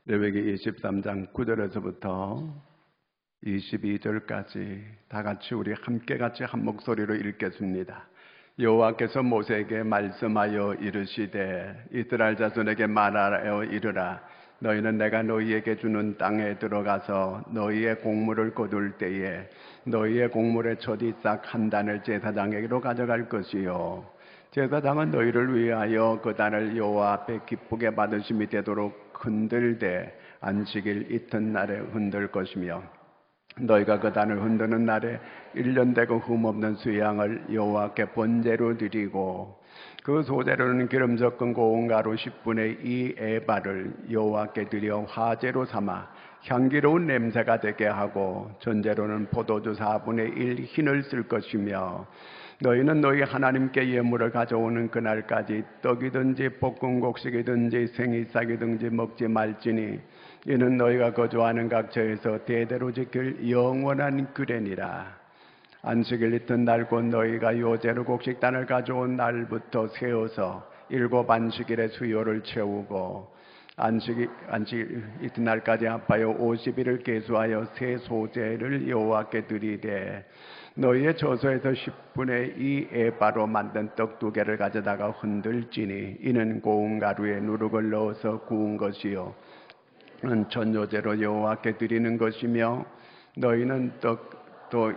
레위기 23장 9절에서부터 22절까지 다 같이 우리 함께 같이 한 목소리로 읽겠습니다. 여호와께서 모세에게 말씀하여 이르시되 이스라엘 자손에게 말하여 이르라. 너희는 내가 너희에게 주는 땅에 들어가서 너희의 곡물을 거둘 때에 너희의 곡물의 첫 이삭 한 단을 제사장에게로 가져갈 것이요 제사장은 너희를 위하여 그 단을 여호와 앞에 기쁘게 받으심이 되도록 흔들되 안식일 이튿날에 흔들 것이며 너희가 그 단을 흔드는 날에 1년 되고 흠없는 수양을 여호와께 번제로 드리고 그 소재로는 기름 섞은 고운 가루 10분의 2 에바를 여호와께 드려 화제로 삼아 향기로운 냄새가 되게 하고 전제로는 포도주 4분의 1 흰을 쓸 것이며 너희는 너희 하나님께 예물을 가져오는 그날까지 떡이든지 볶은 곡식이든지 생이삭이든지 먹지 말지니 이는 너희가 거주하는 각처에서 대대로 지킬 영원한 규례니라. 안식일 이튿날 곧 너희가 요제로 곡식단을 가져온 날부터 세어서 7 안식일의 수요를 채우고 안식 이튿날까지 합하여 50일을 계수하여 새 소제를 여호와께 드리되 너희의 저소에서 10분의 2 에바로 만든 떡 2개를 가져다가 흔들지니 이는 고운 가루에 누룩을 넣어서 구운 것이요 전요제로 여호와께 드리는 것이며 너희는 또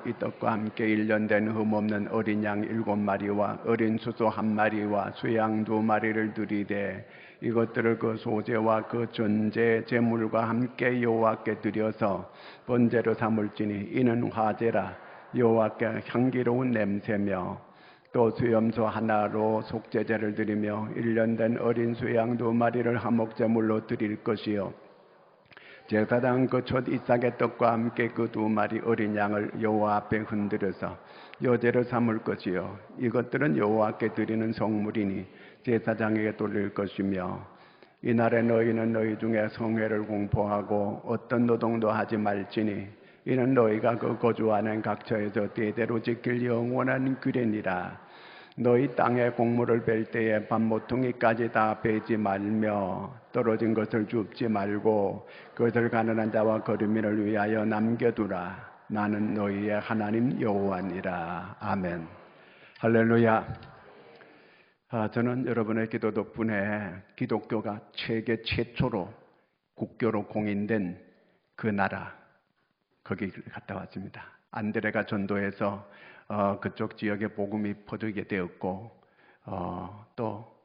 이 떡과 함께 1년 된 흠없는 어린 양 7마리와 어린 수소 1마리와 수양 2마리를 드리되 이것들을 그 소제와 그 전제 제물과 함께 여호와께 드려서 번제로 삼을지니 이는 화제라. 여호와께 향기로운 냄새며 또 수염소 하나로 속죄제를 드리며 1년 된 어린 수양 2마리를 화목제물로 드릴 것이요 제사장 그 첫 이삭의 떡과 함께 그 2마리 어린 양을 여호와 앞에 흔들어서 요제를 삼을 것이요 이것들은 여호와께 드리는 성물이니 제사장에게 돌릴 것이며 이날에 너희는 너희 중에 성회를 공포하고 어떤 노동도 하지 말지니 이는 너희가 그 거주하는 각처에서 대대로 지킬 영원한 규례니라. 너희 땅에 곡물을 벨 때에 밤모퉁이까지 다 베지 말며 떨어진 것을 줍지 말고 그것을 가난한 자와 거류민을 위하여 남겨두라. 나는 너희의 하나님 여호와니라. 아멘. 할렐루야. 저는 여러분의 기도 덕분에 기독교가 세계 최초로 국교로 공인된 그 나라 거기 갔다 왔습니다. 안드레가 전도해서 그쪽 지역에 복음이 퍼지게 되었고 또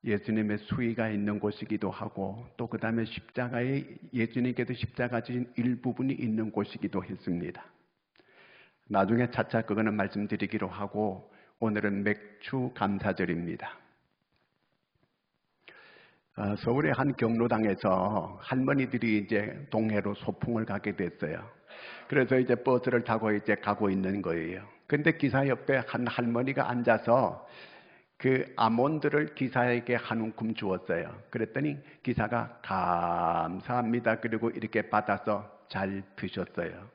예수님의 수위가 있는 곳이기도 하고 또 그 다음에 십자가에 예수님께도 십자가 지신 일부분이 있는 곳이기도 했습니다. 나중에 차차 그거는 말씀드리기로 하고 오늘은 맥주 감사절입니다. 서울의 한 경로당에서 할머니들이 이제 동해로 소풍을 가게 됐어요. 그래서 이제 버스를 타고 이제 가고 있는 거예요. 근데 기사 옆에 한 할머니가 앉아서 그 아몬드를 기사에게 한 움큼 주었어요. 그랬더니 기사가 감사합니다. 그리고 이렇게 받아서 잘 드셨어요.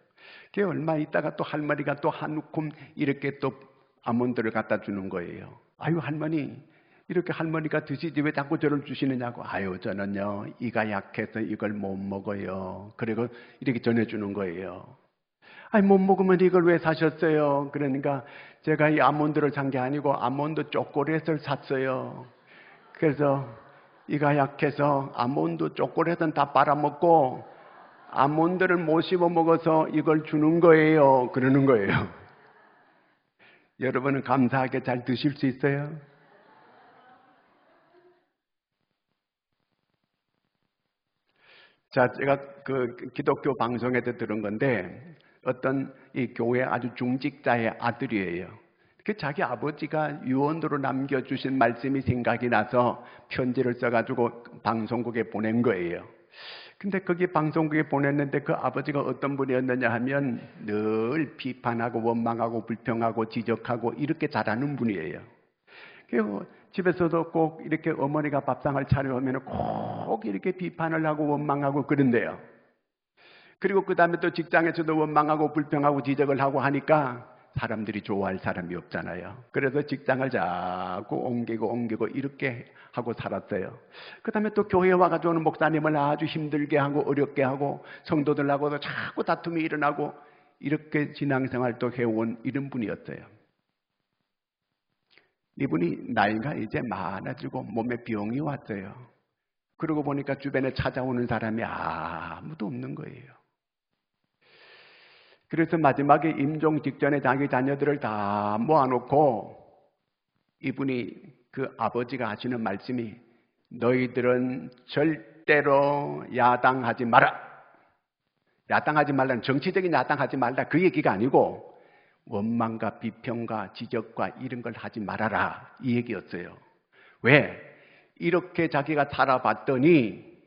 그 얼마 있다가 또 할머니가 또 한 움큼 이렇게 또 아몬드를 갖다 주는 거예요. 아유 할머니 이렇게 할머니가 드시지 왜 자꾸 저를 주시느냐고. 아유 저는요 이가 약해서 이걸 못 먹어요. 그리고 이렇게 전해주는 거예요. 아니 못 먹으면 이걸 왜 사셨어요? 그러니까 제가 이 아몬드를 산 게 아니고 아몬드 초콜릿을 샀어요. 그래서 이가 약해서 아몬드 초콜릿은 다 빨아먹고 아몬드를 못 씹어 먹어서 이걸 주는 거예요. 그러는 거예요. 여러분은 감사하게 잘 드실 수 있어요? 자, 제가 그 기독교 방송에서 들은 건데 어떤 이 교회 아주 중직자의 아들이에요. 그 자기 아버지가 유언으로 남겨주신 말씀이 생각이 나서 편지를 써가지고 방송국에 보낸 거예요. 근데 거기 방송국에 보냈는데 그 아버지가 어떤 분이었느냐 하면 늘 비판하고 원망하고 불평하고 지적하고 이렇게 잘하는 분이에요. 그리고 집에서도 꼭 이렇게 어머니가 밥상을 차려오면 꼭 이렇게 비판을 하고 원망하고 그런데요. 그리고 그 다음에 또 직장에서도 원망하고 불평하고 지적을 하고 하니까 사람들이 좋아할 사람이 없잖아요. 그래서 직장을 자꾸 옮기고 이렇게 하고 살았어요. 그 다음에 또 교회에 와가지고 오는 목사님을 아주 힘들게 하고 어렵게 하고 성도들하고도 자꾸 다툼이 일어나고 이렇게 신앙생활도 해온 이런 분이었어요. 이분이 나이가 이제 많아지고 몸에 병이 왔어요. 그러고 보니까 주변에 찾아오는 사람이 아무도 없는 거예요. 그래서 마지막에 임종 직전에 자기 자녀들을 다 모아놓고 이분이 그 아버지가 하시는 말씀이 너희들은 절대로 야당하지 마라. 야당하지 말라는 정치적인 야당하지 말라 그 얘기가 아니고 원망과 비평과 지적과 이런 걸 하지 말아라 이 얘기였어요. 왜? 이렇게 자기가 살아봤더니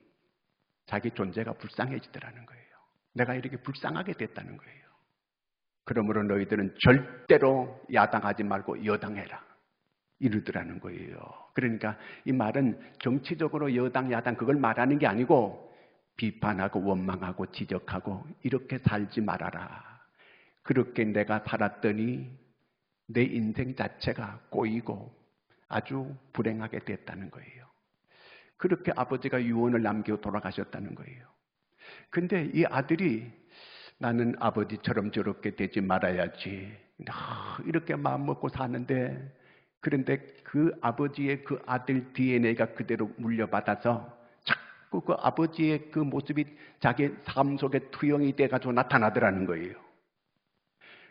자기 존재가 불쌍해지더라는 거예요. 내가 이렇게 불쌍하게 됐다는 거예요. 그러므로 너희들은 절대로 야당하지 말고 여당해라 이러더라는 거예요. 그러니까 이 말은 정치적으로 여당 야당 그걸 말하는 게 아니고 비판하고 원망하고 지적하고 이렇게 살지 말아라. 그렇게 내가 살았더니 내 인생 자체가 꼬이고 아주 불행하게 됐다는 거예요. 그렇게 아버지가 유언을 남기고 돌아가셨다는 거예요. 근데 이 아들이 나는 아버지처럼 저렇게 되지 말아야지 이렇게 마음 먹고 사는데 그런데 그 아버지의 그 아들 DNA가 그대로 물려받아서 자꾸 그 아버지의 그 모습이 자기 삶 속에 투영이 돼가지고 나타나더라는 거예요.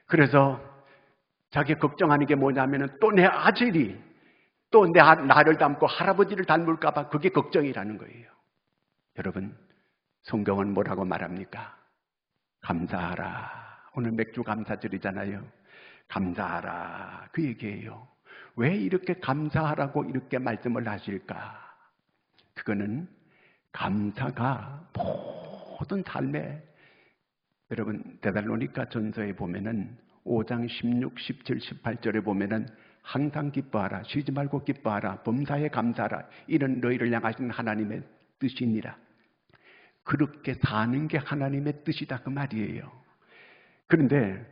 그래서 자기 걱정하는 게 뭐냐면은 또 내 아들이 또 나를 닮고 할아버지를 닮을까봐 그게 걱정이라는 거예요. 여러분, 성경은 뭐라고 말합니까? 감사하라. 오늘 맥주 감사절이잖아요. 감사하라. 그 얘기예요. 왜 이렇게 감사하라고 이렇게 말씀을 하실까? 그거는 감사가 모든 삶에 여러분 데살로니가 전서에 보면은 5장 16, 17, 18절에 보면은 항상 기뻐하라. 쉬지 말고 기뻐하라. 범사에 감사하라. 이런 너희를 향하신 하나님의 뜻이니라. 그렇게 사는 게 하나님의 뜻이다 그 말이에요. 그런데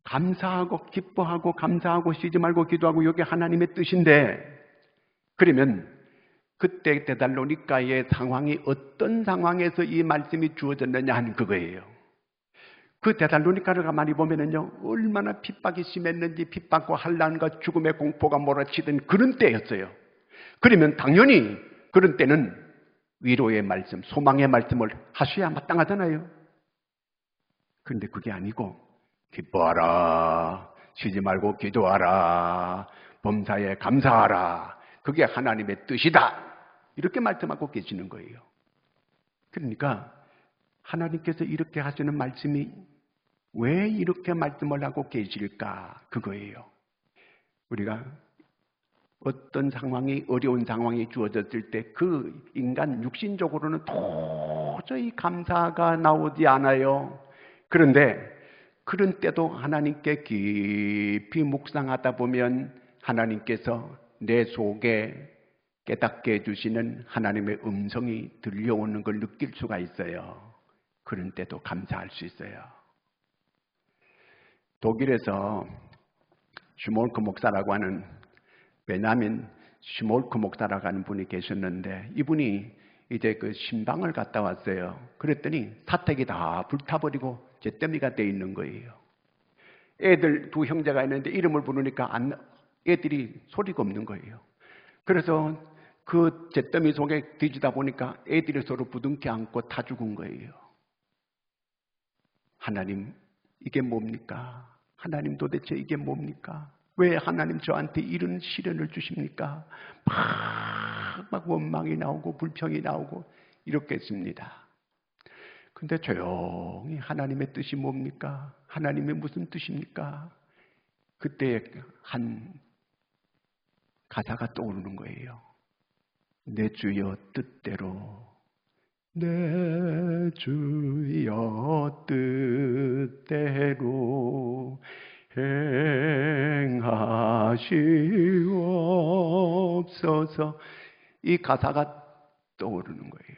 감사하고 기뻐하고 감사하고 쉬지 말고 기도하고 이게 하나님의 뜻인데 그러면 그때 데살로니가의 상황이 어떤 상황에서 이 말씀이 주어졌느냐 하는 그거예요. 그 데살로니가를 가만히 보면은요 얼마나 핍박이 심했는지 핍박과 환난과 죽음의 공포가 몰아치던 그런 때였어요. 그러면 당연히 그런 때는 위로의 말씀, 소망의 말씀을 하셔야 마땅하잖아요. 그런데 그게 아니고 기뻐하라, 쉬지 말고 기도하라, 범사에 감사하라. 그게 하나님의 뜻이다. 이렇게 말씀하고 계시는 거예요. 그러니까 하나님께서 이렇게 하시는 말씀이 왜 이렇게 말씀을 하고 계실까? 그거예요. 우리가 어떤 상황이 어려운 상황이 주어졌을 때 그 인간 육신적으로는 도저히 감사가 나오지 않아요. 그런데 그런 때도 하나님께 깊이 묵상하다 보면 하나님께서 내 속에 깨닫게 해주시는 하나님의 음성이 들려오는 걸 느낄 수가 있어요. 그런 때도 감사할 수 있어요. 독일에서 슈몰크 목사라고 하는 베냐민 슈몰크 목사라고 하는 분이 계셨는데 이분이 이제 그 신방을 갔다 왔어요. 그랬더니 사택이 다 불타버리고 잿더미가 돼 있는 거예요. 애들 두 형제가 있는데 이름을 부르니까 애들이 소리가 없는 거예요. 그래서 그 잿더미 속에 뒤지다 보니까 애들이 서로 부둥켜 안고 다 죽은 거예요. 하나님 이게 뭡니까? 하나님 도대체 이게 뭡니까? 왜 하나님 저한테 이런 시련을 주십니까? 막 원망이 나오고 불평이 나오고 이렇게 했습니다. 근데 조용히 하나님의 뜻이 뭡니까? 하나님의 무슨 뜻입니까? 그때 한 가사가 떠오르는 거예요. 내 주여 뜻대로 내 주여 뜻대로 행하시옵소서. 이 가사가 떠오르는 거예요.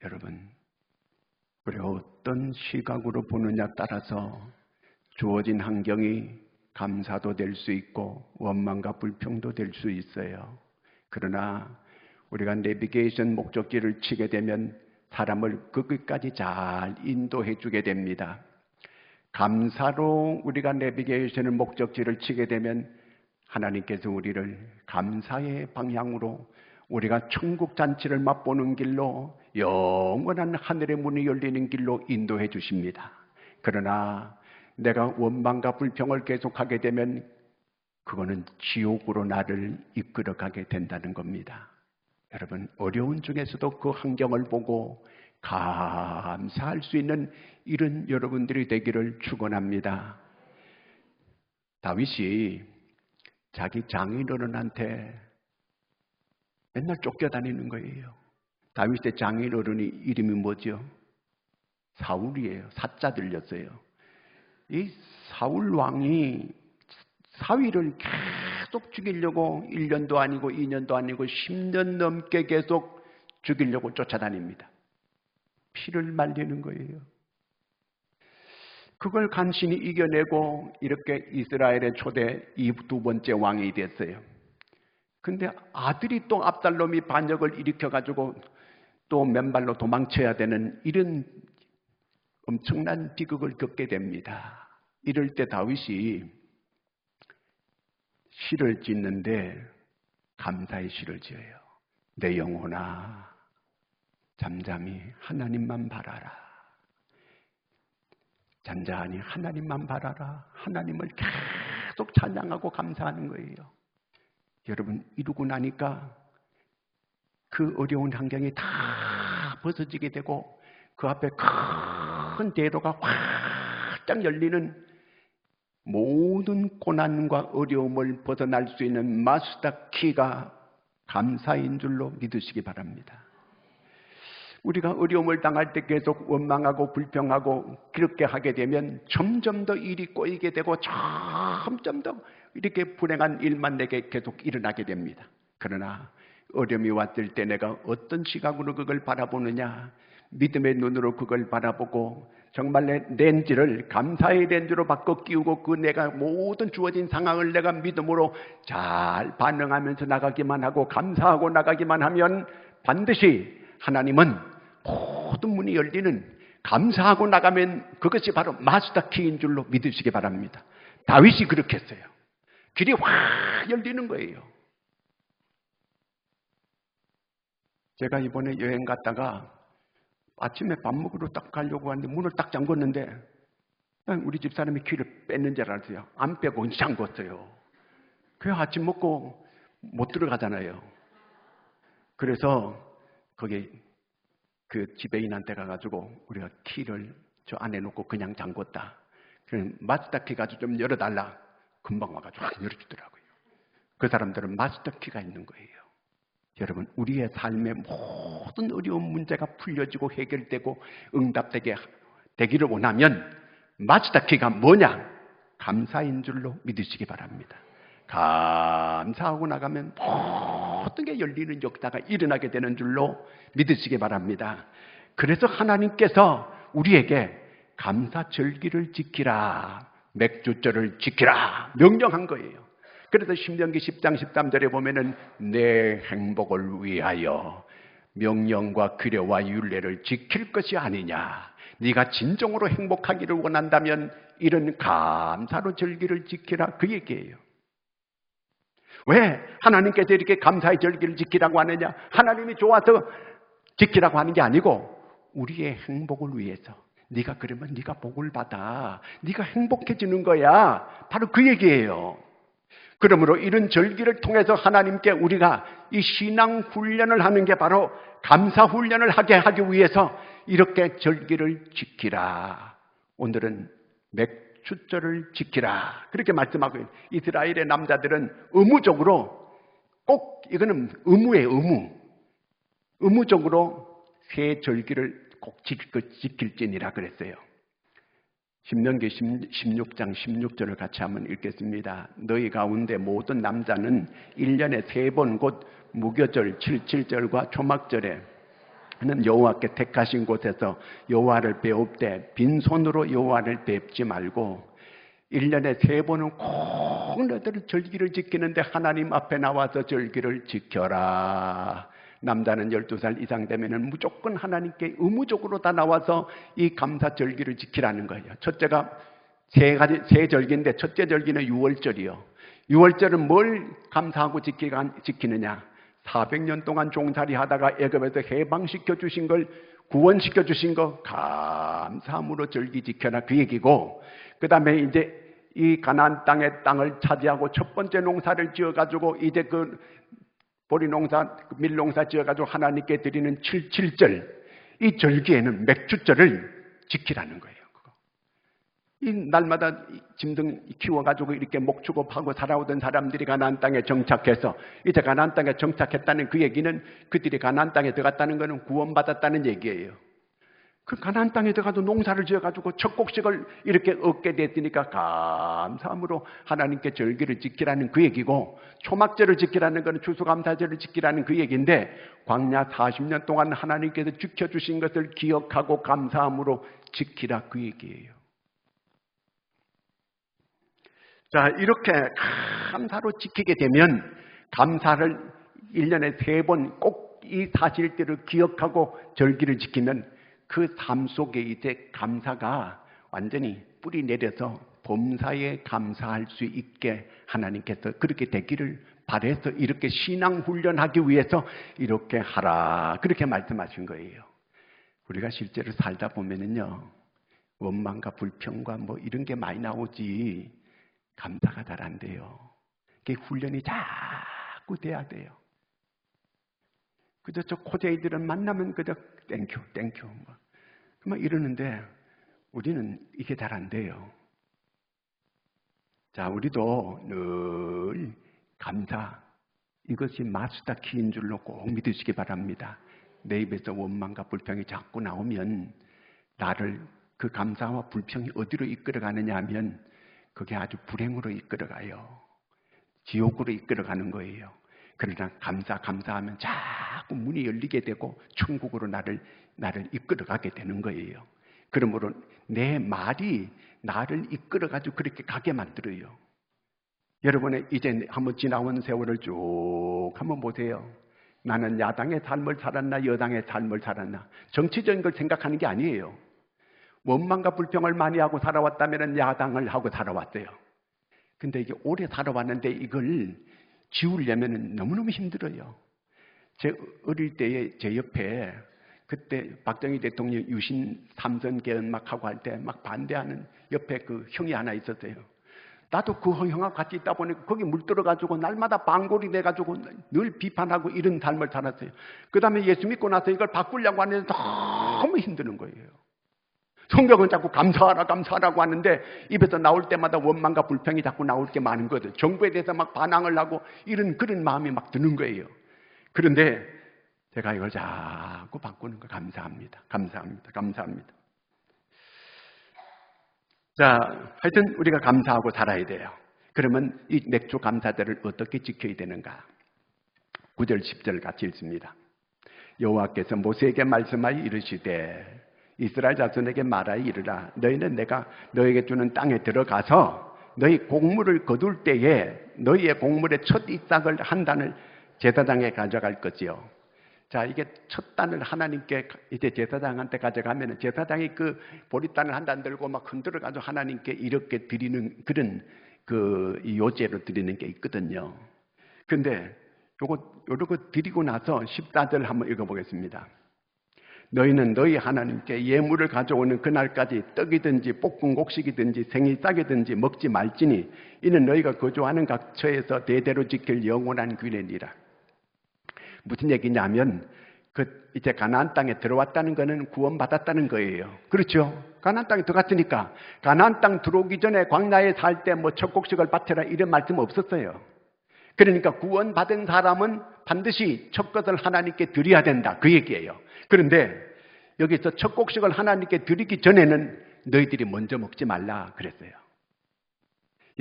여러분, 우리 어떤 시각으로 보느냐 따라서 주어진 환경이 감사도 될 수 있고 원망과 불평도 될 수 있어요. 그러나 우리가 내비게이션 목적지를 치게 되면 사람을 거기까지 잘 인도해 주게 됩니다. 감사로 우리가 내비게이션을 목적지를 치게 되면 하나님께서 우리를 감사의 방향으로 우리가 천국 잔치를 맛보는 길로 영원한 하늘의 문이 열리는 길로 인도해 주십니다. 그러나 내가 원망과 불평을 계속하게 되면 그거는 지옥으로 나를 이끌어가게 된다는 겁니다. 여러분, 어려운 중에서도 그 환경을 보고 감사할 수 있는 이런 여러분들이 되기를 축원합니다. 다윗이 자기 장인어른한테 맨날 쫓겨다니는 거예요. 다윗의 장인어른이 이름이 뭐죠? 사울이에요. 사자 들렸어요. 이 사울 왕이 사위를 계속 죽이려고 1년도 아니고 2년도 아니고 10년 넘게 계속 죽이려고 쫓아다닙니다. 피를 말리는 거예요. 그걸 간신히 이겨내고 이렇게 이스라엘의 초대 두 번째 왕이 됐어요. 근데 아들이 또 압살롬이 반역을 일으켜가지고 또 맨발로 도망쳐야 되는 이런 엄청난 비극을 겪게 됩니다. 이럴 때 다윗이 시를 짓는데 감사의 시를 지어요. 내 영혼아 잠잠히 하나님만 바라라. 잠잠히 하나님만 바라라. 하나님을 계속 찬양하고 감사하는 거예요. 여러분, 이루고 나니까 그 어려운 환경이 다 벗어지게 되고 그 앞에 큰 대로가 활짝 열리는 모든 고난과 어려움을 벗어날 수 있는 마스터 키가 감사인 줄로 믿으시기 바랍니다. 우리가 어려움을 당할 때 계속 원망하고 불평하고 그렇게 하게 되면 점점 더 일이 꼬이게 되고 점점 더 이렇게 불행한 일만 내게 계속 일어나게 됩니다. 그러나 어려움이 왔을 때 내가 어떤 시각으로 그걸 바라보느냐, 믿음의 눈으로 그걸 바라보고 정말 내 렌즈를 감사의 렌즈로 바꿔 끼우고 그 내가 모든 주어진 상황을 내가 믿음으로 잘 반응하면서 나가기만 하고 감사하고 나가기만 하면 반드시 하나님은 모든 문이 열리는, 감사하고 나가면 그것이 바로 마스터 키인 줄로 믿으시기 바랍니다. 다윗이 그렇게 했어요. 길이 확 열리는 거예요. 제가 이번에 여행 갔다가 아침에 밥 먹으러 딱 가려고 하는데 문을 딱 잠궜는데 우리 집사람이 키를 뺐는 줄 알았어요. 안 빼고 잠궜어요. 그래서 아침 먹고 못 들어가잖아요. 그래서 거기 그 지배인한테 가가지고 우리가 키를 저 안에 놓고 그냥 잠궜다. 그럼 마스터 키 가지고 좀 열어달라. 금방 와가지고 열어주더라고요. 그 사람들은 마스터 키가 있는 거예요. 여러분, 우리의 삶의 모든 어려운 문제가 풀려지고 해결되고 응답되게 되기를 원하면 마스터 키가 뭐냐? 감사인 줄로 믿으시기 바랍니다. 감사하고 나가면 모든 게 열리는 역사가 일어나게 되는 줄로 믿으시기 바랍니다. 그래서 하나님께서 우리에게 감사절기를 지키라, 맥주절을 지키라 명령한 거예요. 그래서 신명기 10장 13절에 보면은 내 행복을 위하여 명령과 규례와 율례를 지킬 것이 아니냐. 네가 진정으로 행복하기를 원한다면 이런 감사로 절기를 지키라, 그 얘기예요. 왜 하나님께서 이렇게 감사의 절기를 지키라고 하느냐? 하나님이 좋아서 지키라고 하는 게 아니고 우리의 행복을 위해서. 네가 그러면 네가 복을 받아. 네가 행복해지는 거야. 바로 그 얘기예요. 그러므로 이런 절기를 통해서 하나님께 우리가 이 신앙 훈련을 하는 게 바로 감사 훈련을 하게 하기 위해서 이렇게 절기를 지키라. 오늘은 맥주절을 지키라. 그렇게 말씀하고 있는 이스라엘의 남자들은 의무적으로 꼭 이거는 의무예요. 의무적으로 새 절기를 꼭 지킬지니라 그랬어요. 신명기 16장 16절을 같이 한번 읽겠습니다. 너희 가운데 모든 남자는 1년에 3번 곧 무교절 77절과 초막절에 는 여호와께 택하신 곳에서 여호와를 배웁되 빈손으로 여호와를 뵙지 말고 1년에 3번은 꼭 너희들 절기를 지키는데 하나님 앞에 나와서 절기를 지켜라. 남자는 12살 이상 되면은 무조건 하나님께 의무적으로 다 나와서 이 감사 절기를 지키라는 거예요. 첫째가 세 절기인데 첫째 절기는 유월절이요. 유월절은 뭘 감사하고 지키느냐? 400년 동안 종살이 하다가 애굽에서 해방시켜 주신 걸, 구원시켜 주신 거 감사함으로 절기 지켜라, 그 얘기고, 그 다음에 이제 이 가나안 땅의 땅을 차지하고 첫 번째 농사를 지어가지고 이제 그 보리농사, 밀농사 지어가지고 하나님께 드리는 7.7절, 이 절기에는 맥주절을 지키라는 거예요. 이 날마다 짐승 키워가지고 이렇게 목축업하고 살아오던 사람들이 가나안 땅에 정착해서 이제 가나안 땅에 정착했다는 그 얘기는 그들이 가나안 땅에 들어갔다는 것은 구원받았다는 얘기예요. 그 가나안 땅에 들어가서 농사를 지어가지고 첫 곡식을 이렇게 얻게 됐으니까 감사함으로 하나님께 절기를 지키라는 그 얘기고, 초막절을 지키라는 것은 추수감사절을 지키라는 그 얘기인데, 광야 40년 동안 하나님께서 지켜주신 것을 기억하고 감사함으로 지키라, 그 얘기예요. 자, 이렇게 감사로 지키게 되면 감사를 1년에 3번 꼭 이 사실들을 기억하고 절기를 지키면 그 삶 속에 이제 감사가 완전히 뿌리 내려서 범사에 감사할 수 있게 하나님께서 그렇게 되기를 바라서 이렇게 신앙 훈련하기 위해서 이렇게 하라, 그렇게 말씀하신 거예요. 우리가 실제로 살다 보면은요, 원망과 불평과 뭐 이런 게 많이 나오지 감사가 잘 안 돼요. 그게 훈련이 자꾸 돼야 돼요. 그저 저 코제이들은 만나면 그저 땡큐 막 이러는데 우리는 이게 잘 안 돼요. 자, 우리도 늘 감사, 이것이 마스터 키인 줄로 꼭 믿으시기 바랍니다. 내 입에서 원망과 불평이 자꾸 나오면 나를 그 감사와 불평이 어디로 이끌어가느냐 하면 그게 아주 불행으로 이끌어가요. 지옥으로 이끌어가는 거예요. 그러나 감사하면 자꾸 문이 열리게 되고 천국으로 나를 이끌어가게 되는 거예요. 그러므로 내 말이 나를 이끌어가지고 그렇게 가게 만들어요. 여러분의 이제 한번 지나온 세월을 쭉 한번 보세요. 나는 야당의 삶을 살았나 여당의 삶을 살았나, 정치적인 걸 생각하는 게 아니에요. 원망과 불평을 많이 하고 살아왔다면 야당을 하고 살아왔어요. 근데 이게 오래 살아왔는데 이걸 지우려면 너무너무 힘들어요. 제 어릴 때에 제 옆에 그때 박정희 대통령 유신 3선 개헌 막 하고 할 때 막 반대하는 옆에 그 형이 하나 있었어요. 나도 그 형하고 같이 있다 보니까 거기 물들어가지고 날마다 방골이 돼가지고 늘 비판하고 이런 삶을 살았어요. 그 다음에 예수 믿고 나서 이걸 바꾸려고 하는데 너무 힘드는 거예요. 성경은 자꾸 감사하라고 하는데 입에서 나올 때마다 원망과 불평이 자꾸 나올 게 많은 거죠. 정부에 대해서 막 반항을 하고 그런 마음이 막 드는 거예요. 그런데 제가 이걸 자꾸 바꾸는 거 감사합니다. 자, 하여튼 우리가 감사하고 살아야 돼요. 그러면 이 맥주 감사절을 어떻게 지켜야 되는가? 9절 10절 같이 읽습니다. 여호와께서 모세에게 말씀하여 이르시되 이스라엘 자손에게 말하여 이르라. 너희는 내가 너에게 주는 땅에 들어가서 너희 곡물을 거둘 때에 너희의 곡물의 첫 잎삭을 한 단을 제사장에 가져갈 것이요. 자, 이게 첫 단을 하나님께 이제 제사장한테 가져가면 제사장이 그 보리단을 한 단 들고 막 흔들어 가지고 하나님께 이렇게 드리는 그런 그 요제로 드리는 게 있거든요. 근데 요거 드리고 나서 14절 한번 읽어보겠습니다. 너희는 너희 하나님께 예물을 가져오는 그날까지 떡이든지 볶은 곡식이든지 생이싹이든지 먹지 말지니 이는 너희가 거주하는 각처에서 대대로 지킬 영원한 규례니라. 무슨 얘기냐면 이제 가나안 땅에 들어왔다는 것은 구원받았다는 거예요. 그렇죠? 가나안 땅에 들어갔으니까 가나안 땅 들어오기 전에 광야에 살 때 뭐 첫 곡식을 바쳐라 이런 말씀 없었어요. 그러니까 구원받은 사람은 반드시 첫 것을 하나님께 드려야 된다, 그 얘기예요. 그런데 여기서 첫 곡식을 하나님께 드리기 전에는 너희들이 먼저 먹지 말라 그랬어요.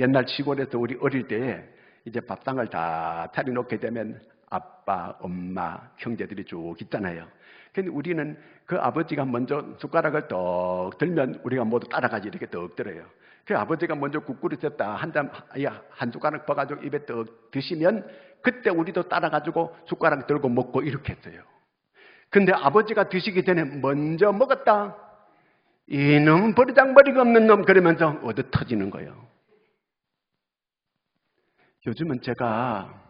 옛날 시골에서 우리 어릴 때 이제 밥상을 다 차려놓게 되면 아빠, 엄마, 형제들이 쭉 있잖아요. 근데 우리는 그 아버지가 먼저 숟가락을 떡 들면 우리가 모두 따라가지 이렇게 떡 들어요. 그 아버지가 먼저 국 끓이셨다 한 숟가락 퍼가지고 입에 떡 드시면 그때 우리도 따라가지고 숟가락 들고 먹고 이렇게 했어요. 근데 아버지가 드시기 전에 먼저 먹었다. 이놈 버리장머리가 없는 놈 그러면서 얻어 터지는 거예요. 요즘은 제가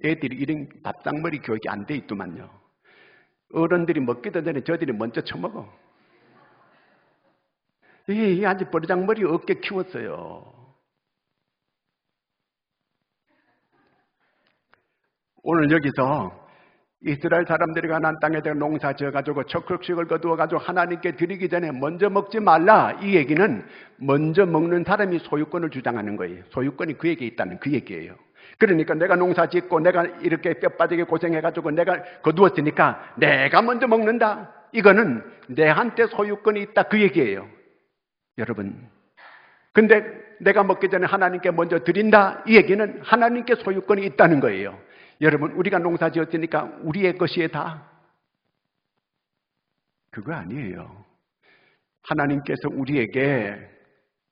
애들이 이런 밥상머리 교육이 안 돼 있더만요. 어른들이 먹기도 전에 저들이 먼저 처먹어. 이게 아주 버리장머리 없게 키웠어요. 오늘 여기서 이스라엘 사람들이 가나안 땅에 대해 농사 지어가지고 척흑식을 거두어가지고 하나님께 드리기 전에 먼저 먹지 말라. 이 얘기는 먼저 먹는 사람이 소유권을 주장하는 거예요. 소유권이 그에게 있다는 그 얘기예요. 그러니까 내가 농사 짓고 내가 이렇게 뼈 빠지게 고생해가지고 내가 거두었으니까 내가 먼저 먹는다. 이거는 내한테 소유권이 있다 그 얘기예요. 여러분. 근데 내가 먹기 전에 하나님께 먼저 드린다. 이 얘기는 하나님께 소유권이 있다는 거예요. 여러분, 우리가 농사 지었으니까 우리의 것이에 다. 그거 아니에요. 하나님께서 우리에게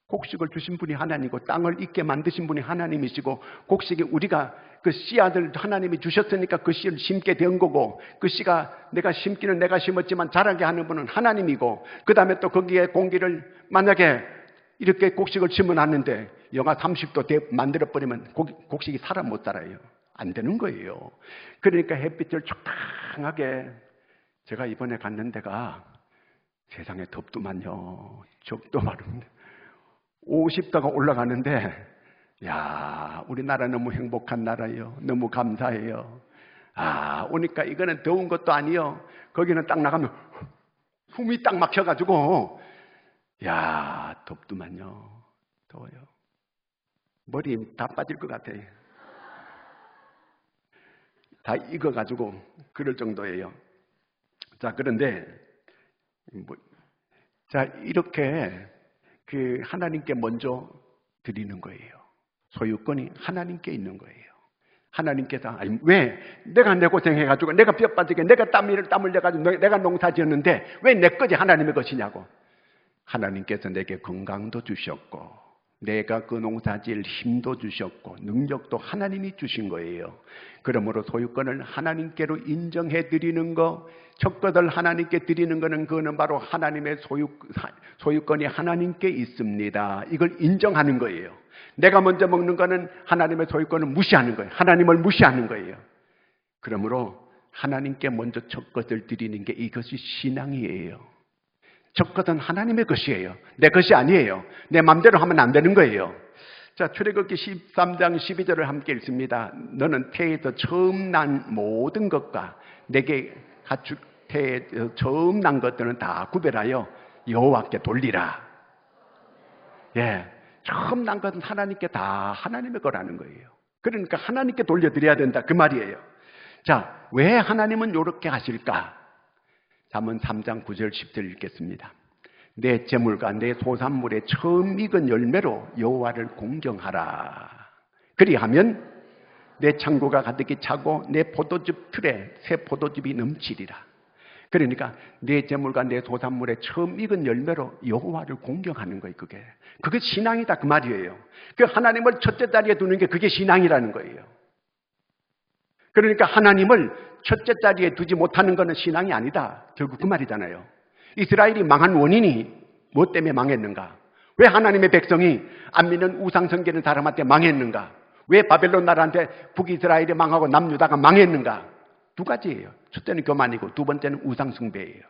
곡식을 주신 분이 하나님이고 땅을 있게 만드신 분이 하나님이시고 곡식이 우리가 그 씨앗을 하나님이 주셨으니까 그 씨를 심게 된 거고 그 씨가 내가 심기는 내가 심었지만 자라게 하는 분은 하나님이고 그 다음에 또 거기에 공기를 만약에 이렇게 곡식을 심어놨는데 영하 30도 만들어버리면 곡식이 살아 못 살아요. 안 되는 거예요. 그러니까 햇빛을 적당하게 제가 이번에 갔는 데가 세상에 덥더만요. 적도 마른데 50도가 올라가는데 야 우리나라 너무 행복한 나라예요. 너무 감사해요. 오니까 이거는 더운 것도 아니요. 거기는 딱 나가면 숨이 딱 막혀가지고 야 덥더만요. 더워요. 머리 다 빠질 것 같아요. 다 익어가지고 그럴 정도예요. 자, 그런데 자 이렇게 그 하나님께 먼저 드리는 거예요. 소유권이 하나님께 있는 거예요. 하나님께서 아니, 왜 내가 내 고생해가지고 내가 뼈 빠지게 내가 땀을 내가지고 내가 농사 지었는데 왜 내 것이 하나님의 것이냐고. 하나님께서 내게 건강도 주셨고 내가 그 농사 지을 힘도 주셨고 능력도 하나님이 주신 거예요. 그러므로 소유권을 하나님께로 인정해 드리는 거, 첫 것을 하나님께 드리는 거는 그거는 바로 하나님의 소유권이 하나님께 있습니다. 이걸 인정하는 거예요. 내가 먼저 먹는 거는 하나님의 소유권을 무시하는 거예요. 하나님을 무시하는 거예요. 그러므로 하나님께 먼저 첫 것을 드리는 게 이것이 신앙이에요. 첫 것은 하나님의 것이에요. 내 것이 아니에요. 내 마음대로 하면 안 되는 거예요. 자, 출애굽기 13장 12절을 함께 읽습니다. 너는 태에서 처음 난 모든 것과 내게 가축 태에서 처음 난 것들은 다 구별하여 여호와께 돌리라. 예, 처음 난 것은 하나님께 다 하나님의 거라는 거예요. 그러니까 하나님께 돌려드려야 된다 그 말이에요. 자, 왜 하나님은 이렇게 하실까? 잠언 3장 9절 10절 읽겠습니다. 내 재물과 내 소산물의 처음 익은 열매로 여호와를 공경하라. 그리하면 내 창고가 가득히 차고 내 포도즙 틀에 새 포도즙이 넘치리라. 그러니까 내 재물과 내 소산물의 처음 익은 열매로 여호와를 공경하는 거예요. 그게 신앙이다 그 말이에요. 그 하나님을 첫째 자리에 두는 게 그게 신앙이라는 거예요. 그러니까 하나님을 첫째 자리에 두지 못하는 것은 신앙이 아니다. 결국 그 말이잖아요. 이스라엘이 망한 원인이 무엇 때문에 망했는가? 왜 하나님의 백성이 안 믿는 우상 섬기는 사람한테 망했는가? 왜 바벨론 나라한테 북이스라엘이 망하고 남유다가 망했는가? 두 가지예요. 첫째는 교만이고 두 번째는 우상 숭배예요.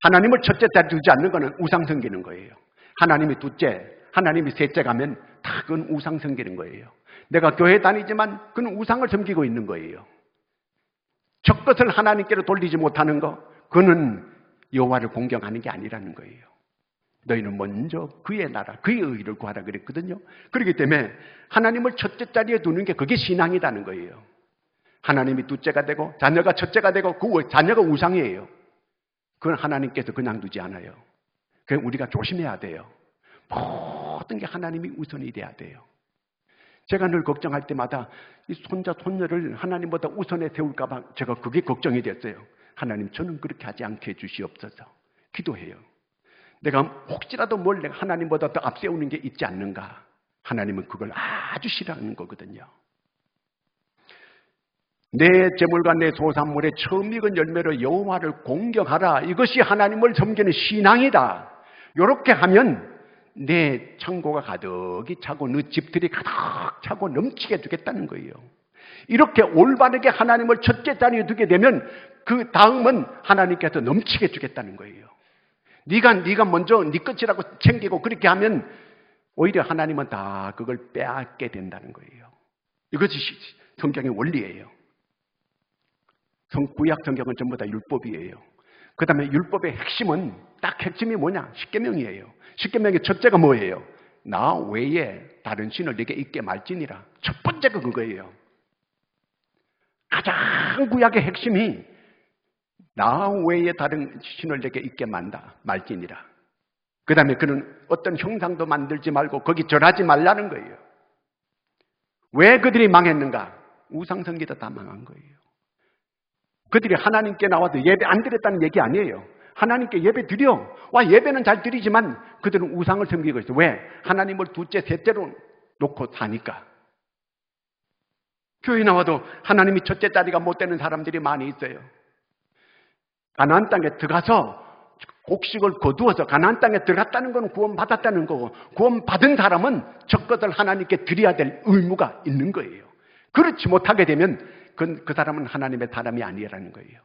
하나님을 첫째 자리에 두지 않는 것은 우상 섬기는 거예요. 하나님이 둘째, 하나님이 셋째 가면 다 그건 우상 섬기는 거예요. 내가 교회 다니지만 그는 우상을 섬기고 있는 거예요. 첫 것을 하나님께로 돌리지 못하는 거, 그는 여호와를 공경하는 게 아니라는 거예요. 너희는 먼저 그의 나라, 그의 의를 구하라 그랬거든요. 그렇기 때문에 하나님을 첫째 자리에 두는 게 그게 신앙이라는 거예요. 하나님이 둘째가 되고 자녀가 첫째가 되고 그 자녀가 우상이에요. 그건 하나님께서 그냥 두지 않아요. 그럼 우리가 조심해야 돼요. 모든 게 하나님이 우선이 돼야 돼요. 제가 늘 걱정할 때마다 이 손자, 손녀를 하나님보다 우선에 세울까 봐 제가 그게 걱정이 됐어요. 하나님, 저는 그렇게 하지 않게 해주시옵소서. 기도해요. 내가 혹시라도 뭘 내가 하나님보다 더 앞세우는 게 있지 않는가? 하나님은 그걸 아주 싫어하는 거거든요. 내 재물과 내 소산물의 처음 익은 열매로 여호와를 공경하라. 이것이 하나님을 섬기는 신앙이다. 이렇게 하면 내 창고가 가득히 차고 너 집들이 가득 차고 넘치게 주겠다는 거예요. 이렇게 올바르게 하나님을 첫째 자리에 두게 되면 그 다음은 하나님께서 넘치게 주겠다는 거예요. 네가 먼저 네 것이라고 챙기고 그렇게 하면 오히려 하나님은 다 그걸 빼앗게 된다는 거예요. 이것이 성경의 원리예요. 구약 성경은 전부 다 율법이에요. 그 다음에 율법의 핵심은 딱 핵심이 뭐냐? 십계명이에요. 십계명의 첫째가 뭐예요? 나 외에 다른 신을 네게 있게 말지니라. 첫 번째가 그거예요. 가장 구약의 핵심이 나 외에 다른 신을 내게 있게 말지니라. 그 다음에 그는 어떤 형상도 만들지 말고 거기 절하지 말라는 거예요. 왜 그들이 망했는가? 우상숭배도 다 망한 거예요. 그들이 하나님께 나와도 예배 안 드렸다는 얘기 아니에요. 하나님께 예배 드려. 예배는 잘 드리지만 그들은 우상을 섬기고 있어요. 왜? 하나님을 둘째, 셋째로 놓고 사니까. 교회 나와도 하나님이 첫째 자리가 못 되는 사람들이 많이 있어요. 가나안 땅에 들어가서 곡식을 거두어서 가나안 땅에 들어갔다는 건 구원받았다는 거고, 구원받은 사람은 첫 것을 하나님께 드려야 될 의무가 있는 거예요. 그렇지 못하게 되면 그 사람은 하나님의 사람이 아니라는 거예요.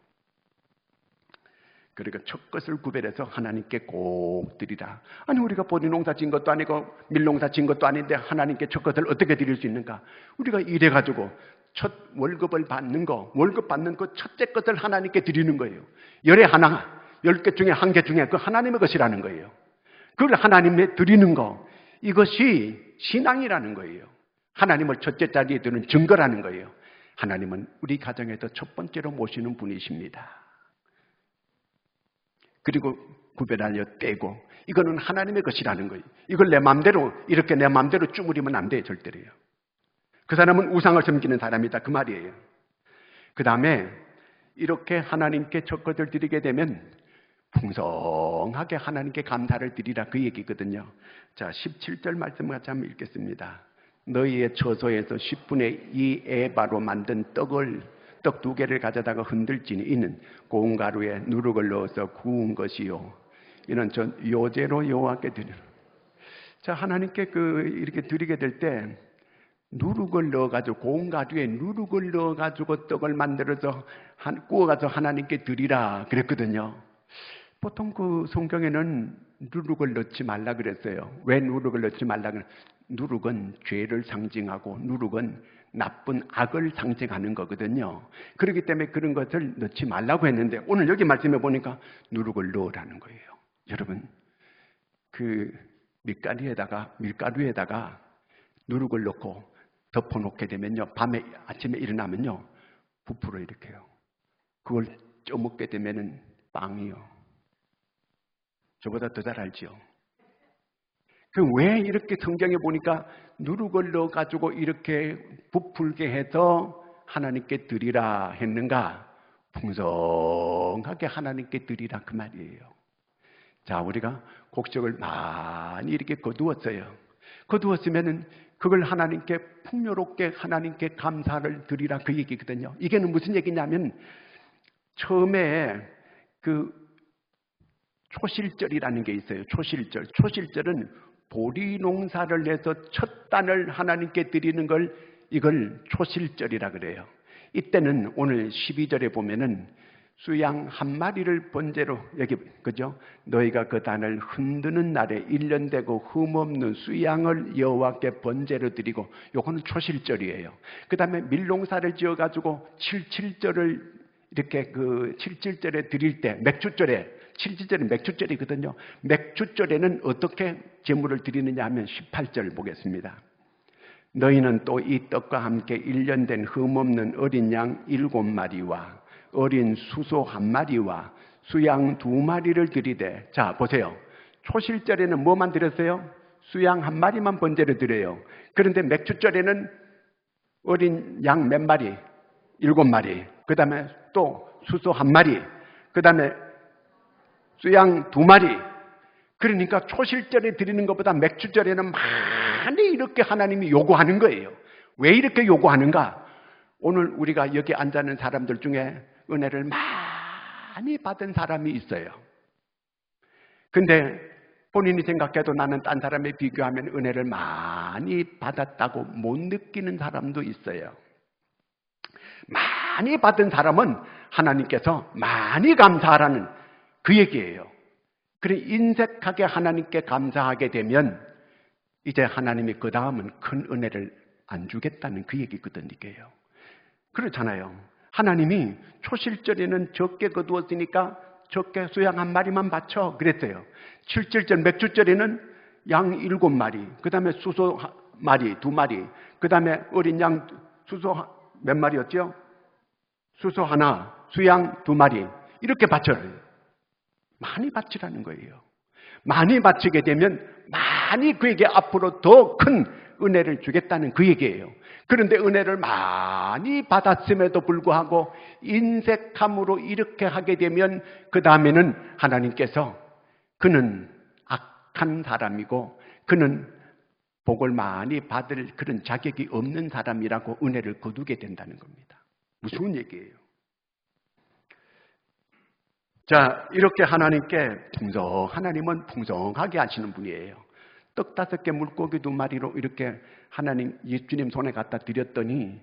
그러니까 첫 것을 구별해서 하나님께 꼭 드리라. 아니 우리가 보리 농사 진 것도 아니고 밀농사 진 것도 아닌데 하나님께 첫 것을 어떻게 드릴 수 있는가? 우리가 일해가지고 첫 월급을 받는 거, 월급 받는 그 첫째 것을 하나님께 드리는 거예요. 열에 하나, 10개 중에 1개 중에 그 하나님의 것이라는 거예요. 그걸 하나님께 드리는 거, 이것이 신앙이라는 거예요. 하나님을 첫째 자리에 두는 증거라는 거예요. 하나님은 우리 가정에서 첫 번째로 모시는 분이십니다. 그리고 구별하여 떼고, 이거는 하나님의 것이라는 거예요. 이걸 내 마음대로 이렇게 내 마음대로 쭈무리면 안 돼요. 절대로요. 그 사람은 우상을 섬기는 사람이다 그 말이에요. 그 다음에 이렇게 하나님께 첫 것을 드리게 되면 풍성하게 하나님께 감사를 드리라 그 얘기거든요. 자, 17절 말씀을 같이 한번 읽겠습니다. 너희의 처소에서 10분의 2 에바로 만든 떡 2개를 가져다가 흔들지니 이는 고운 가루에 누룩을 넣어서 구운 것이요. 이는 전 요제로 여호와께 드리라. 자, 하나님께 이렇게 드리게 될 때 누룩을 넣어가지고 고운 가루에 누룩을 넣어가지고 떡을 만들어서 구워가지고 하나님께 드리라 그랬거든요. 보통 그 성경에는 누룩을 넣지 말라 그랬어요. 왜 누룩을 넣지 말라 그랬어요? 누룩은 죄를 상징하고 누룩은 나쁜 악을 상징하는 거거든요. 그렇기 때문에 그런 것을 넣지 말라고 했는데 오늘 여기 말씀해 보니까 누룩을 넣으라는 거예요. 여러분, 그 밀가루에다가 누룩을 넣고 덮어놓게 되면요, 아침에 일어나면요 부풀어 이렇게 해요. 그걸 쪄먹게 되면은 빵이요. 저보다 더 잘 알지요. 왜 이렇게 성경에 보니까 누룩을 넣어가지고 이렇게 부풀게 해서 하나님께 드리라 했는가? 풍성하게 하나님께 드리라 그 말이에요. 자, 우리가 곡식을 많이 이렇게 거두었어요. 거두었으면은 그걸 하나님께 풍요롭게 하나님께 감사를 드리라 그 얘기거든요. 이게 무슨 얘기냐면 처음에 그 초실절이라는 게 있어요. 초실절. 초실절은 보리 농사를 해서 첫 단을 하나님께 드리는 걸 이걸 초실절이라 그래요. 이때는 오늘 12절에 보면은 수양 한 마리를 번제로 여기 그죠? 너희가 그 단을 흔드는 날에 1년 되고 흠없는 수양을 여호와께 번제로 드리고, 요거는 초실절이에요. 그 다음에 밀농사를 지어가지고 77절을 이렇게 77절에 드릴 때 맥주절에 77절은 맥주절이거든요. 맥주절에는 어떻게 제물을 드리느냐 하면 18절 보겠습니다. 너희는 또 이 떡과 함께 1년 된 흠없는 어린 양 7마리와 어린 수소 1마리와 수양 2마리를 드리되, 자 보세요. 초실절에는 뭐만 드렸어요? 수양 1마리만 번제로 드려요. 그런데 맥주절에는 어린 양 몇 마리? 7마리. 그 다음에 또 수소 1마리. 그 다음에 수양 2마리. 그러니까 초실절에 드리는 것보다 맥주절에는 많이 이렇게 하나님이 요구하는 거예요. 왜 이렇게 요구하는가? 오늘 우리가 여기 앉아 있는 사람들 중에 은혜를 많이 받은 사람이 있어요. 근데 본인이 생각해도 나는 딴 사람에 비교하면 은혜를 많이 받았다고 못 느끼는 사람도 있어요. 많이 받은 사람은 하나님께서 많이 감사하라는 그 얘기예요. 그래 인색하게 하나님께 감사하게 되면 이제 하나님이 그 다음은 큰 은혜를 안 주겠다는 그 얘기거든요. 그렇잖아요. 하나님이 초실절에는 적게 거두었으니까 적게 수양 한 마리만 바쳐 그랬어요. 7.7절 맥주절에는 양 7마리, 그 다음에 수소 마리 2마리, 그 다음에 어린 양 수소 몇 마리였죠? 수소 하나, 수양 2마리 이렇게 바쳐요. 많이 바치라는 거예요. 많이 바치게 되면 많이 그에게 앞으로 더 큰 은혜를 주겠다는 그 얘기예요. 그런데 은혜를 많이 받았음에도 불구하고 인색함으로 이렇게 하게 되면 그 다음에는 하나님께서 그는 악한 사람이고 그는 복을 많이 받을 그런 자격이 없는 사람이라고 은혜를 거두게 된다는 겁니다. 무서운 얘기예요. 자, 이렇게 하나님은 풍성하게 하시는 분이에요. 떡 5개 물고기 2마리로 이렇게 하나님 예수님 손에 갖다 드렸더니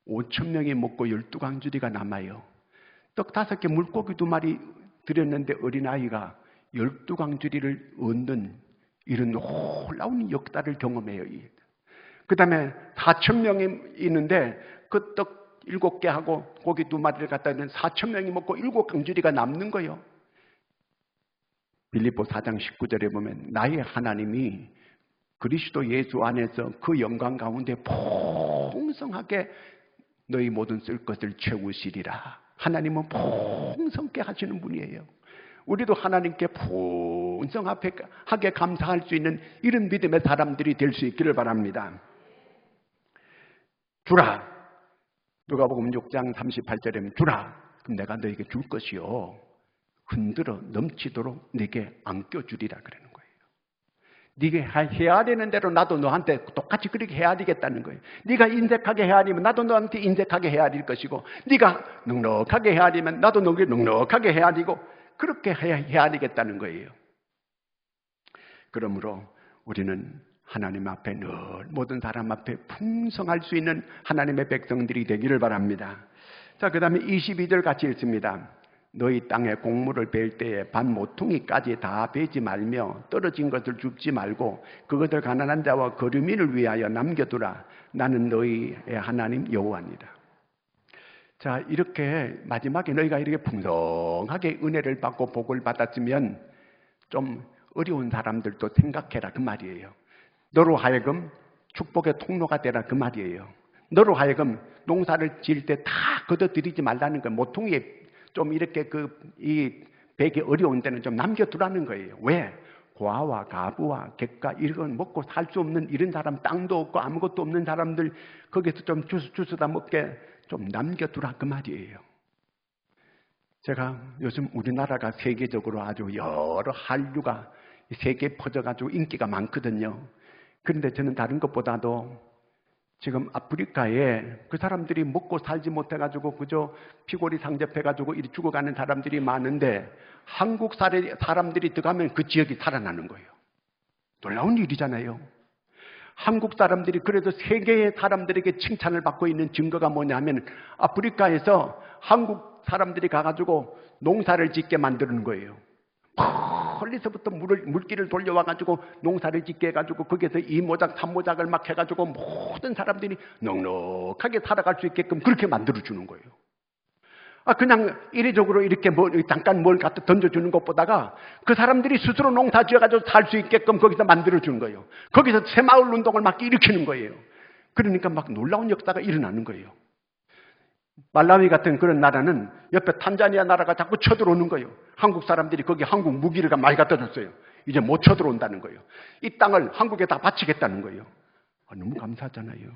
5,000명이 먹고 12광주리가 남아요. 떡 5개 물고기 2마리 드렸는데 어린아이가 12광주리를 얻는 이런 놀라운 역사를 경험해요. 그 다음에 4,000명이 있는데 그 떡 7개 하고 고기 2마리를 갖다 드리는 4,000명이 먹고 7광주리가 남는 거예요. 빌립보 4장 19절에 보면 나의 하나님이 그리스도 예수 안에서 그 영광 가운데 풍성하게 너희 모든 쓸 것을 채우시리라. 하나님은 풍성하게 하시는 분이에요. 우리도 하나님께 풍성하게 감사할 수 있는 이런 믿음의 사람들이 될 수 있기를 바랍니다. 주라. 누가복음 6장 38절에 주라. 그럼 내가 너에게 줄 것이요. 흔들어 넘치도록 네게 안겨주리라 그러는 거예요. 네가 해야 되는 대로 나도 너한테 똑같이 그렇게 해야 되겠다는 거예요. 네가 인색하게 해야 되면 나도 너한테 인색하게 해야 될 것이고 네가 넉넉하게 해야 되면 나도 너에게 넉넉하게 해야 되고 그렇게 해야 되겠다는 거예요. 그러므로 우리는 하나님 앞에 늘 모든 사람 앞에 풍성할 수 있는 하나님의 백성들이 되기를 바랍니다. 자, 그 다음에 22절 같이 읽습니다. 너희 땅에 곡물을 벨 때에 반 모퉁이까지 다 베지 말며 떨어진 것을 줍지 말고 그것을 가난한 자와 거류민을 위하여 남겨두라. 나는 너희의 하나님 여호와니라. 자, 이렇게 마지막에 너희가 이렇게 풍성하게 은혜를 받고 복을 받았으면 좀 어려운 사람들도 생각해라 그 말이에요. 너로 하여금 축복의 통로가 되라 그 말이에요. 너로 하여금 농사를 지을 때 다 걷어들이지 말라는 거예요. 모퉁이에 좀 이렇게 이 베기 어려운 데는 좀 남겨두라는 거예요. 왜? 고아와 가부와 객가 이런 먹고 살 수 없는 이런 사람, 땅도 없고 아무것도 없는 사람들 거기서 좀 주스다 먹게 좀 남겨두라 그 말이에요. 제가 요즘 우리나라가 세계적으로 아주 여러 한류가 세계에 퍼져가지고 인기가 많거든요. 그런데 저는 다른 것보다도 지금 아프리카에 그 사람들이 먹고 살지 못해가지고 그저 피골이 상접해가지고 이리 죽어가는 사람들이 많은데 한국 사람들이 들어가면 그 지역이 살아나는 거예요. 놀라운 일이잖아요. 한국 사람들이 그래도 세계의 사람들에게 칭찬을 받고 있는 증거가 뭐냐면 아프리카에서 한국 사람들이 가가지고 농사를 짓게 만드는 거예요. 멀리서부터 물길을 돌려와가지고 농사를 짓게 해가지고 거기에서 2모작 3모작을 막 해가지고 모든 사람들이 넉넉하게 살아갈 수 있게끔 그렇게 만들어주는 거예요. 그냥 이례적으로 이렇게 잠깐 뭘 갖다 던져주는 것보다가 그 사람들이 스스로 농사 지어가지고 살 수 있게끔 거기서 만들어주는 거예요. 거기서 새마을 운동을 막 일으키는 거예요. 그러니까 막 놀라운 역사가 일어나는 거예요. 말라위 같은 그런 나라는 옆에 탄자니아 나라가 자꾸 쳐들어오는 거예요. 한국 사람들이 거기 한국 무기를 많이 갖다 줬어요. 이제 못 쳐들어온다는 거예요. 이 땅을 한국에 다 바치겠다는 거예요. 너무 감사하잖아요.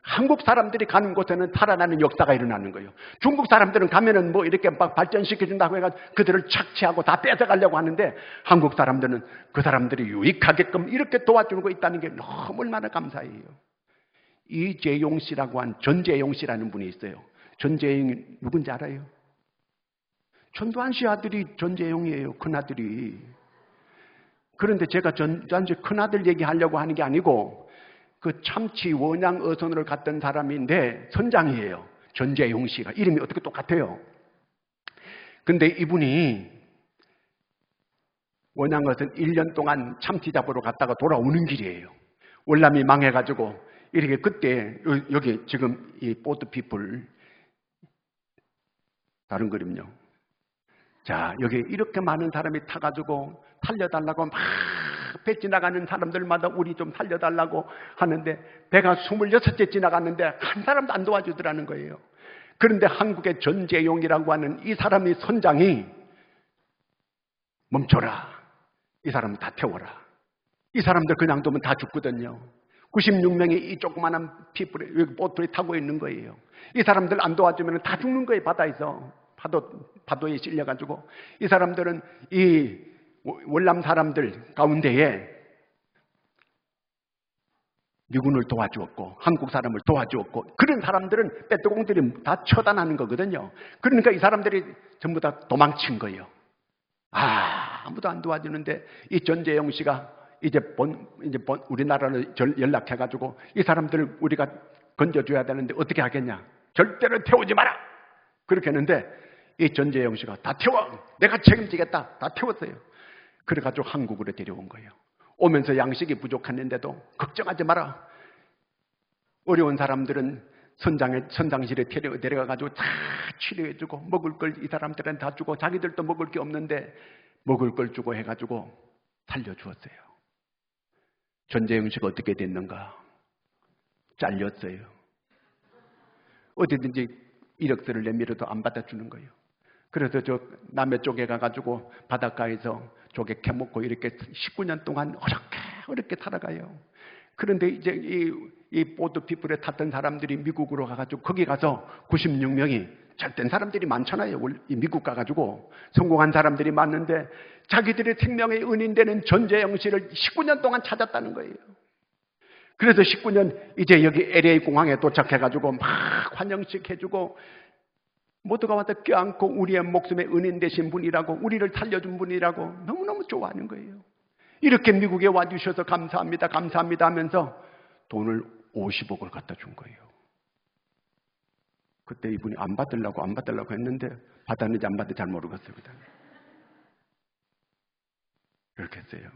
한국 사람들이 가는 곳에는 살아나는 역사가 일어나는 거예요. 중국 사람들은 가면은 뭐 이렇게 막 발전시켜준다고 해가지고 그들을 착취하고 다 뺏어가려고 하는데, 한국 사람들은 그 사람들이 유익하게끔 이렇게 도와주는 거 있다는 게 너무 얼마나 감사해요. 이재용 씨라고 한 전재용 씨라는 분이 있어요. 전재용이 누군지 알아요? 전두환 씨 아들이 전재용이에요. 큰아들이. 그런데 제가 전두환 씨 큰아들 얘기하려고 하는 게 아니고, 그 참치 원양 어선을 갔던 사람인데 선장이에요. 전재용 씨가. 이름이 어떻게 똑같아요. 근데 이분이 원양 어선 1년 동안 참치 잡으러 갔다가 돌아오는 길이에요. 월남이 망해가지고 이렇게, 그때 여기 지금 이 보트 피플 다른 그림요. 자, 여기 이렇게 많은 사람이 타가지고 살려달라고 막 배 지나가는 사람들마다 우리 좀 살려달라고 하는데, 배가 26째 지나갔는데 한 사람도 안 도와주더라는 거예요. 그런데 한국의 전재용이라고 하는 이 사람이 선장이 멈춰라. 이 사람 다 태워라. 이 사람들 그냥 두면 다 죽거든요. 96명이 이 조그마한 피플에, 보트에 타고 있는 거예요. 이 사람들 안 도와주면 다 죽는 거예요. 바다에서. 파도에 실려가지고. 이 사람들은 이 월남 사람들 가운데에 미군을 도와주었고 한국 사람을 도와주었고, 그런 사람들은 빼뚜공들이 다 처단하는 거거든요. 그러니까 이 사람들이 전부 다 도망친 거예요. 아무도 안 도와주는데 이 전재용 씨가 이제 우리나라로 연락해가지고 이 사람들을 우리가 건져줘야 되는데 어떻게 하겠냐. 절대로 태우지 마라. 그렇게 했는데 이 전재용 씨가 다 태워. 내가 책임지겠다. 다 태웠어요. 그래가지고 한국으로 데려온 거예요. 오면서 양식이 부족했는데도 걱정하지 마라. 어려운 사람들은 선장실에 데려가가지고 다 치료해주고, 먹을 걸 이 사람들은 다 주고, 자기들도 먹을 게 없는데 먹을 걸 주고 해가지고 살려주었어요. 전재용 씨가 어떻게 됐는가? 잘렸어요. 어디든지 이력서를 내밀어도 안 받아주는 거예요. 그래서 저 남해 쪽에 가가지고 바닷가에서 조개 캐먹고 이렇게 19년 동안 어렵게 살아가요. 그런데 이제 이 보트 피플에 탔던 사람들이 미국으로 가가지고 거기 가서 96명이 잘된 사람들이 많잖아요. 이 미국 가가지고 성공한 사람들이 많은데 자기들의 생명의 은인되는 전재용 씨를 19년 동안 찾았다는 거예요. 그래서 19년 이제 여기 LA 공항에 도착해가지고 막 환영식 해주고, 모두가 와서 껴안고 우리의 목숨의 은인 되신 분이라고, 우리를 살려준 분이라고 너무너무 좋아하는 거예요. 이렇게 미국에 와주셔서 감사합니다, 감사합니다 하면서 돈을 50억을 갖다 준 거예요. 그때 이분이 안 받으려고 했는데 받았는지 안 받았는지 잘 모르겠습니다. 이렇게 했어요.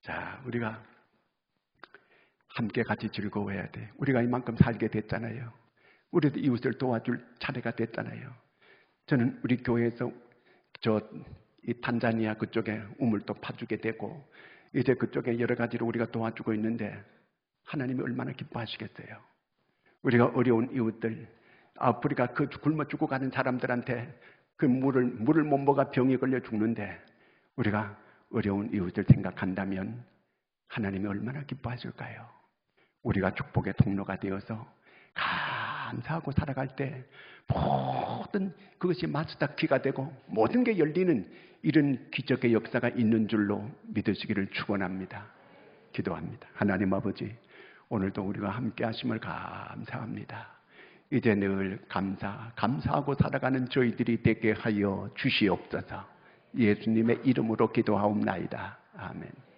자, 우리가 함께 같이 즐거워해야 돼. 우리가 이만큼 살게 됐잖아요. 우리도 이웃을 도와줄 차례가 됐잖아요. 저는 우리 교회에서 이 탄자니아 그쪽에 우물도 파주게 되고, 이제 그쪽에 여러 가지로 우리가 도와주고 있는데 하나님이 얼마나 기뻐하시겠어요. 우리가 어려운 이웃들, 아프리카 그 굶어 죽어가는 사람들한테 그 물을 못 먹어 병이 걸려 죽는데 우리가 어려운 이웃을 생각한다면 하나님이 얼마나 기뻐하실까요? 우리가 축복의 통로가 되어서 감사하고 살아갈 때 모든 그것이 마스터키가 되고 모든 게 열리는 이런 기적의 역사가 있는 줄로 믿으시기를 축원합니다. 기도합니다. 하나님 아버지, 오늘도 우리가 함께 하심을 감사합니다. 이제 늘 감사하고 살아가는 저희들이 되게 하여 주시옵소서. 예수님의 이름으로 기도하옵나이다. 아멘.